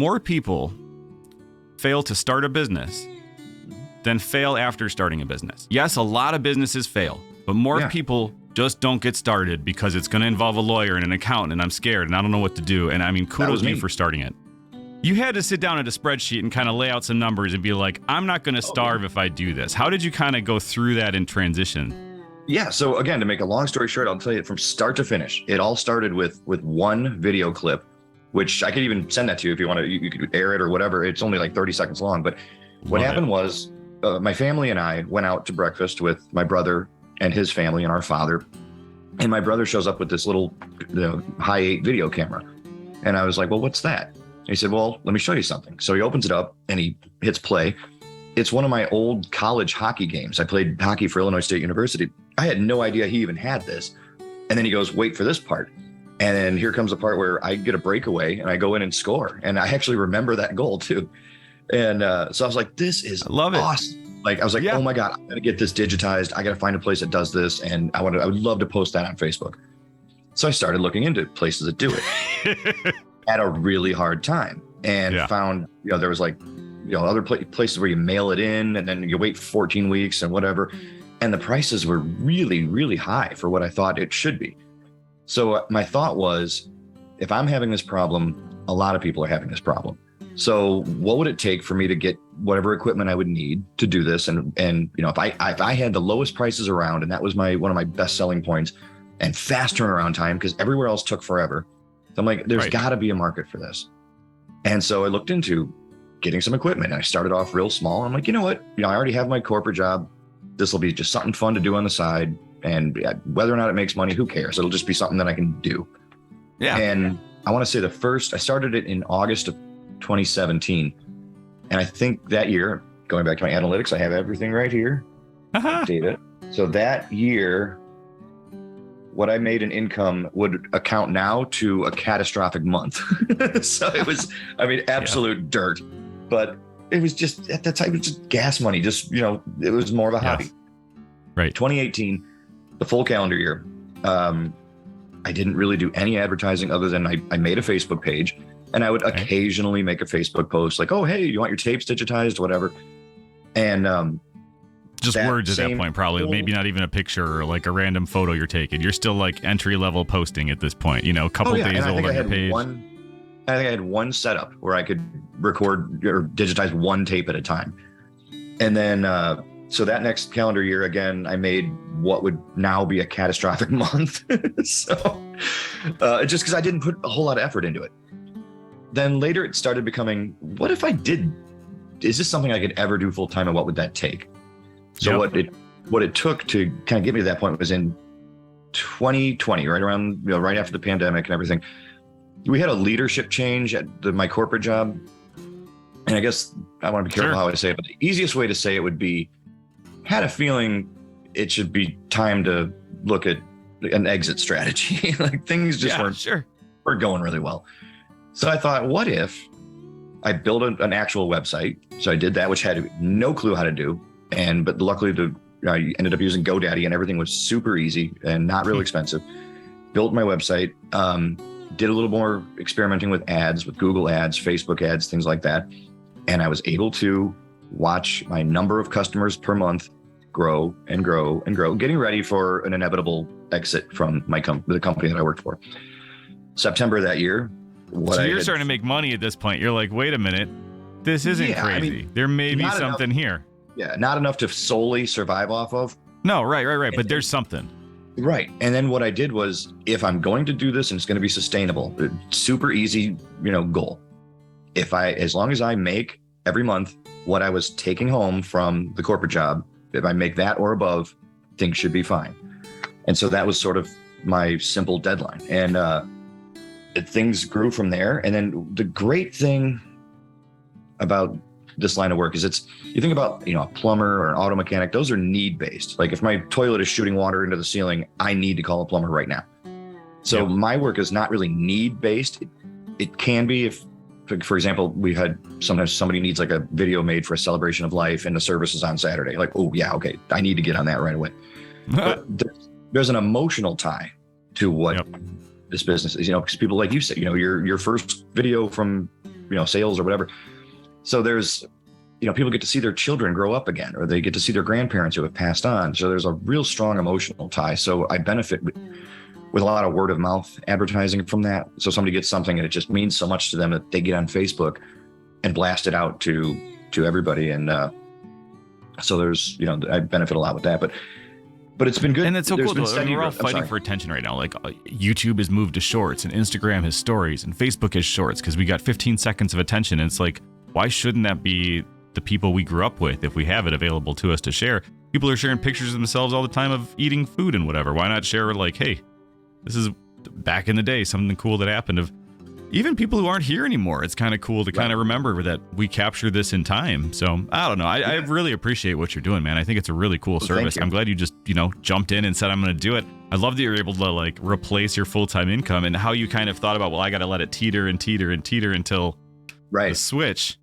more people fail to start a business than fail after starting a business. Yes, a lot of businesses fail, but more people just don't get started because it's going to involve a lawyer and an accountant, and I'm scared and I don't know what to do. And I mean, kudos to you for starting it. You had to sit down at a spreadsheet and kind of lay out some numbers and be like, I'm not going to starve if I do this. How did you kind of go through that in transition? Yeah. So again, to make a long story short, I'll tell you from start to finish. It all started with one video clip, which I could even send that to you if you want to. You could air it or whatever. It's only like 30 seconds long. But what happened was my family and I went out to breakfast with my brother and his family and our father. And my brother shows up with this little high 8 video camera. And I was like, well, what's that? He said, well, let me show you something. So he opens it up and he hits play. It's one of my old college hockey games. I played hockey for Illinois State University. I had no idea he even had this. And then he goes, wait for this part. And then here comes the part where I get a breakaway and I go in and score. And I actually remember that goal too. And so I was like, this is awesome. Like, I was like, oh my God, I'm going to get this digitized. I got to find a place that does this. And I would love to post that on Facebook. So I started looking into places that do it. Had a really hard time and found, there was like, other places where you mail it in and then you wait 14 weeks and whatever. And the prices were really, really high for what I thought it should be. So my thought was, if I'm having this problem, a lot of people are having this problem. So what would it take for me to get whatever equipment I would need to do this? And if I had the lowest prices around, and that was one of my best selling points, and fast turnaround time, because everywhere else took forever. So I'm like, there's got to be a market for this. And so I looked into getting some equipment. I started off real small. I'm like, you know what? I already have my corporate job. This will be just something fun to do on the side. And whether or not it makes money, who cares? It'll just be something that I can do. Yeah. And I want to say I started it in August of 2017. And I think that year, going back to my analytics, I have everything right here. Data. So that year, what I made in income would account now to a catastrophic month. So it was, absolute dirt. But it was just, at that time, it was just gas money. Just, it was more of a hobby. Right. 2018, the full calendar year, I didn't really do any advertising other than I made a Facebook page. And I would occasionally make a Facebook post like, oh, hey, you want your tapes digitized, whatever. And just words at that point, probably. Maybe not even a picture or like a random photo you're taking. You're still like entry-level posting at this point, a couple days old on your page. I think I had one setup where I could record or digitize one tape at a time. And then, so that next calendar year, again, I made what would now be a catastrophic month. So just because I didn't put a whole lot of effort into it. Then later it started becoming, what if I did? Is this something I could ever do full time, and what would that take? So what it took to kind of get me to that point was in 2020, right around, right after the pandemic and everything. We had a leadership change at my corporate job. And I guess I want to be careful how I say it, but the easiest way to say it would be, had a feeling it should be time to look at an exit strategy. Like things just weren't going really well. So I thought, what if I built an actual website? So I did that, which had no clue how to do. But luckily I ended up using GoDaddy, and everything was super easy and not real expensive. Built my website, did a little more experimenting with ads, with Google ads, Facebook ads, things like that. And I was able to watch my number of customers per month grow and grow and grow, getting ready for an inevitable exit from the company that I worked for. September of that year. So you're starting to make money at this point. You're like, wait a minute, this isn't crazy. There may be something here. Yeah, not enough to solely survive off of. No, right. But there's something. Right. And then what I did was, if I'm going to do this and it's going to be sustainable, super easy, goal. As long as I make every month what I was taking home from the corporate job, if I make that or above, things should be fine. And so that was sort of my simple deadline. And things grew from there. And then the great thing about this line of work is you think about, a plumber or an auto mechanic, those are need based. Like if my toilet is shooting water into the ceiling, I need to call a plumber right now. So my work is not really need based. It can be if, for example, we've had sometimes somebody needs like a video made for a celebration of life and the service is on Saturday. Like, oh yeah, okay, I need to get on that right away. But there's an emotional tie to what this business is, because people, like you said, your first video from sales or whatever. So there's, people get to see their children grow up again, or they get to see their grandparents who have passed on. So there's a real strong emotional tie. So I benefit with a lot of word of mouth advertising from that. So somebody gets something and it just means so much to them that they get on Facebook and blast it out to everybody. And so there's, I benefit a lot with that, but it's been good. And it's so cool. We're all fighting for attention right now. Like YouTube has moved to shorts, and Instagram has stories, and Facebook has shorts because we got 15 seconds of attention. And it's like, why shouldn't that be the people we grew up with if we have it available to us to share? People are sharing pictures of themselves all the time of eating food and whatever. Why not share like, hey, this is back in the day, something cool that happened of even people who aren't here anymore. It's kind of cool to kind of remember that we captured this in time. So I don't know. I really appreciate what you're doing, man. I think it's a really cool service. I'm glad you just, jumped in and said, I'm going to do it. I love that you're able to like replace your full-time income, and how you kind of thought about, well, I got to let it teeter and teeter and teeter until the switch.